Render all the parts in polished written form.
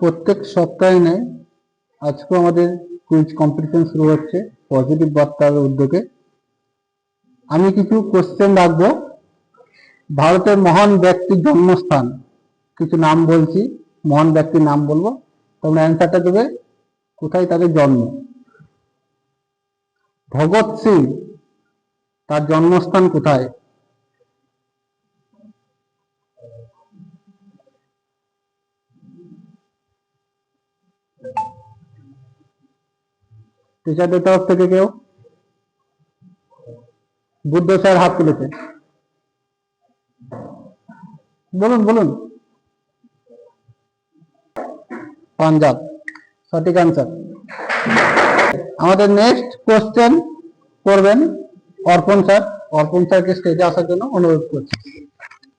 প্রত্যেক সপ্তাহে নেয় আজকে আমাদের কুইজ কম্পিটিশন শুরু হচ্ছে পজিটিভ বার্তার উদ্যোগে। আমি কিছু কোশ্চেন রাখবো। ভারতের মহান ব্যক্তির জন্মস্থান কিছু নাম বলছি, মহান ব্যক্তির নাম বলবো, তোমরা অ্যান্সারটা দেবে কোথায় তাদের জন্ম। ভগৎ সিং, তার জন্মস্থান কোথায়? টিচারদের তরফ থেকে কেউ? বুদ্ধ স্যার হাত তুলেছে, বলুন বলুন। পাঞ্জাব, সঠিক আনসার। আমাদের নেক্সট কোশ্চেন করবেন অর্পণ স্যার। অর্পণ স্যারকে স্টেজে আসার জন্য অনুরোধ করছি।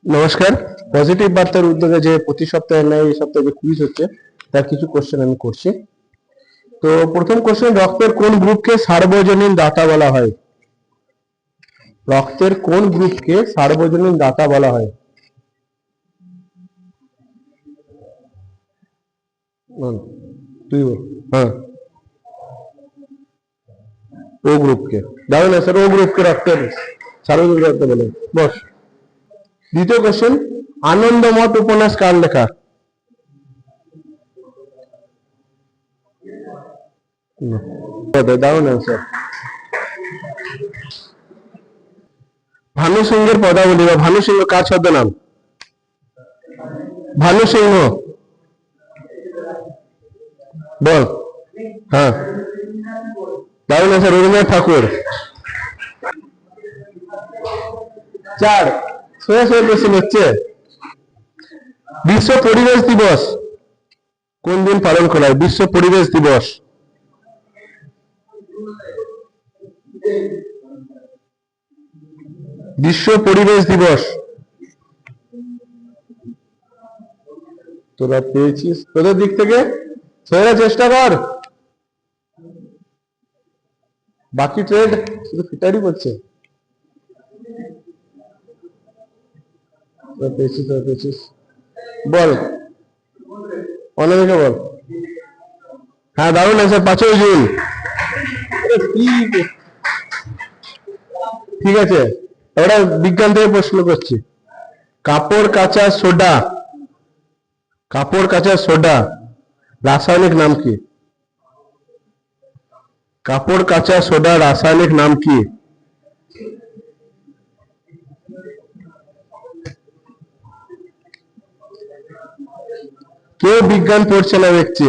নমস্কার। পজিটিভ বার্তার উদ্যোগে যে প্রতি সপ্তাহে নেয় এই সপ্তাহে যে কুইজ হচ্ছে তার কিছু কোশ্চেন আমি করছি। তো প্রথম কোশ্চেন, রক্তের কোন গ্রুপকে সার্বজনীন দাতা বলা হয়? রক্তের কোন গ্রুপকে সার্বজনীন দাতা বলা হয়? তুই বল। হ্যাঁ, ও গ্রুপকে। দাঁড়ান না স্যার, ও গ্রুপকে রক্তের সার্বজনীন দাতা বলে। বস। দ্বিতীয় কোশ্চেন, আনন্দমঠ উপন্যাস কার লেখা? দারুণ অ্যান্সার। ভানু সিংহের পদাবলী বা ভানু সিংহ কার ছদ্মনাম? ভানু সিংহ, বল। হ্যাঁ, দারুণ অ্যান্সার, রবীন্দ্রনাথ ঠাকুর। 4, সোজাসুজি কোশ্চেন হচ্ছে, বিশ্ব পরিবেশ দিবস কোন দিন পালন করা হয়? বিশ্ব পরিবেশ দিবস। বিশ্ব পরিবেশ দিবস তোরা পেয়েছিস তোদের দিক থেকে, সেরা চেষ্টা কর। বাকি ট্রেড শুধু ফিটারই করছে। পেয়েছিস বল, অনেকে বল। হ্যাঁ, দারুণ আছে, 5ই জুন। ঠিক আছে, ওটা বিজ্ঞান থেকে প্রশ্ন করছি। কাপড় কাঁচা সোডা রাসায়নিক নাম কি? কাপড় কাঁচা সোডা রাসায়নিক নাম কি? কেউ বিজ্ঞান পড়ছে না দেখছে।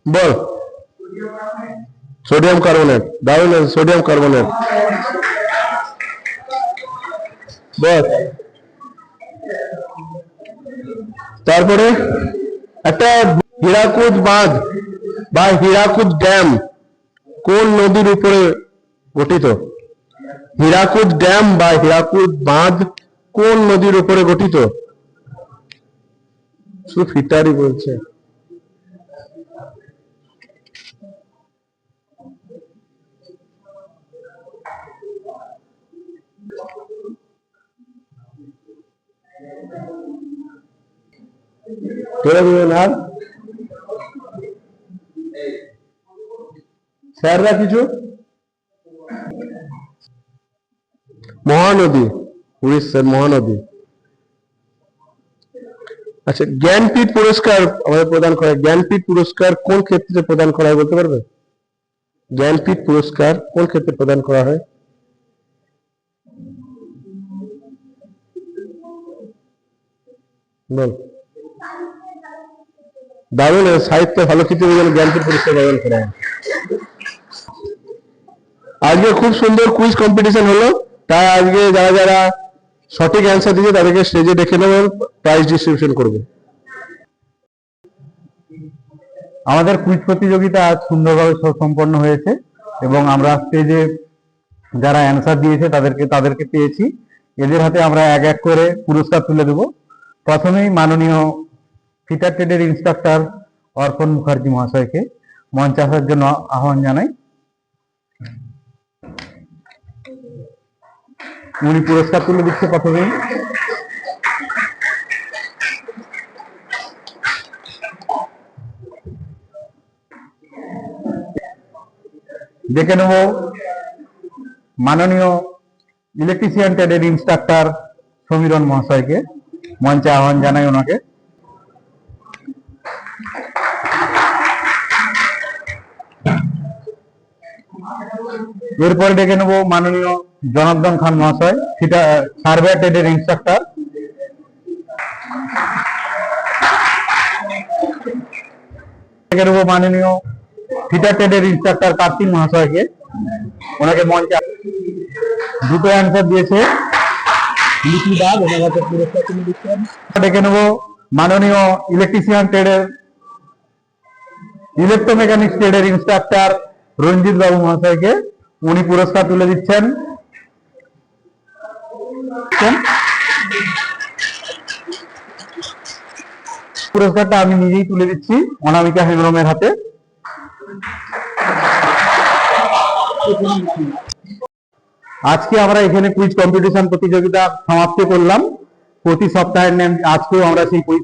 বল। সোডিয়াম কার্বনেট, দারুণ, সোডিয়াম কার্বনেট। বল। তারপরে একটা হীরাকুদ বাঁধ বা হীরাকুদ ড্যাম কোন নদীর উপরে গঠিত? হীরাকুদ ড্যাম বা হীরাকুদ বাঁধ কোন নদীর উপরে গঠিত? শুধু ফিটারই বলছে। স্যাররা কিছু? মহানদী, উড়িষ্যার মহানদী। আচ্ছা, জ্ঞানপীঠ পুরস্কার আমাদের প্রদান করা হয়, জ্ঞানপীঠ পুরস্কার কোন ক্ষেত্রে প্রদান করা হয় বলতে পারবে? জ্ঞানপীঠ পুরস্কার কোন ক্ষেত্রে প্রদান করা হয়? বল। দারুণ, সাহিত্য ভালো কিছু জ্ঞানপীঠ পুরস্কার প্রদান করা হয়। আজকে খুব সুন্দর কুইজ কম্পিটিশন হলো, তাই আজকে যারা যারা সঠিক অ্যান্সার দিয়েছে তাদেরকে স্টেজে ডেকে নেব, প্রাইজ ডিস্ট্রিবিউশন করবে। আমাদের কুইজ প্রতিযোগিতা আজ সুন্দরভাবে সম্পন্ন হয়েছে এবং আমরা স্টেজে যারা অ্যান্সার দিয়েছে তাদেরকে পেয়েছি। এদের হাতে আমরা এক এক করে পুরস্কার তুলে দেব। প্রথমেই মাননীয় ফিটার ট্রেডের ইন্সট্রাক্টর অর্পণ মুখার্জি মহাশয়কে মঞ্চে আসার জন্য আহ্বান জানাই। উনি পুরস্কার তুলে দিচ্ছে প্রথমেই। ডেকে নেব মাননীয় ইলেকট্রিশিয়ান ট্রেডের ইনস্ট্রাক্টর সমীরণ মহাশয়কে, মঞ্চে আহ্বান জানাই ওনাকে। এরপরে ডেকে নেব মাননীয় জনার্দন খান মহাশয়, সার্ভেয়ার ট্রেডের ইনস্ট্রাক্টর। ডেকে নেব মাননীয় ফিটার ট্রেডের ইনস্ট্রাক্টর কার্তিক মহাশয়কে, ওনাকে মঞ্চে। দুটো অ্যান্সার দিয়েছে লিপি দাস, ওনার কাছে পুরস্কার তুলে দিচ্ছেন। ডেকে নেব মাননীয় ইলেকট্রিশিয়ান ট্রেডের ইলেকট্রোমেকানিক্স ট্রেডের ইনস্ট্রাক্টর রঞ্জিত বাবু মহাশয়কে, উনি পুরস্কার তুলে দিচ্ছেন। পুরস্কারটা আমি নিজেই তুলে দিচ্ছি অনামিকা হেমব্রমের হাতে। আজকে আমরা এখানে কুইজ কম্পিটিশন প্রতিযোগিতা সমাপ্ত করলাম। প্রতি সপ্তাহের নেম আজকেও আমরা সেই কুইজ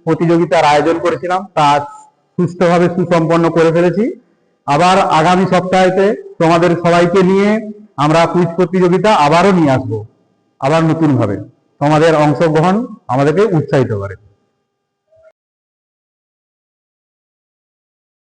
প্রতিযোগিতার আয়োজন করেছিলাম, তা সুষ্ঠুভাবে সুসম্পন্ন করে ফেলেছি। আবার আগামী সপ্তাহেতে তোমাদের সবাইকে নিয়ে আমরা কুইজ প্রতিযোগিতা আবারও নিয়ে আসবো, আবার নতুন ভাবে। তোমাদের অংশগ্রহণ আমাদেরকে উৎসাহিত করে।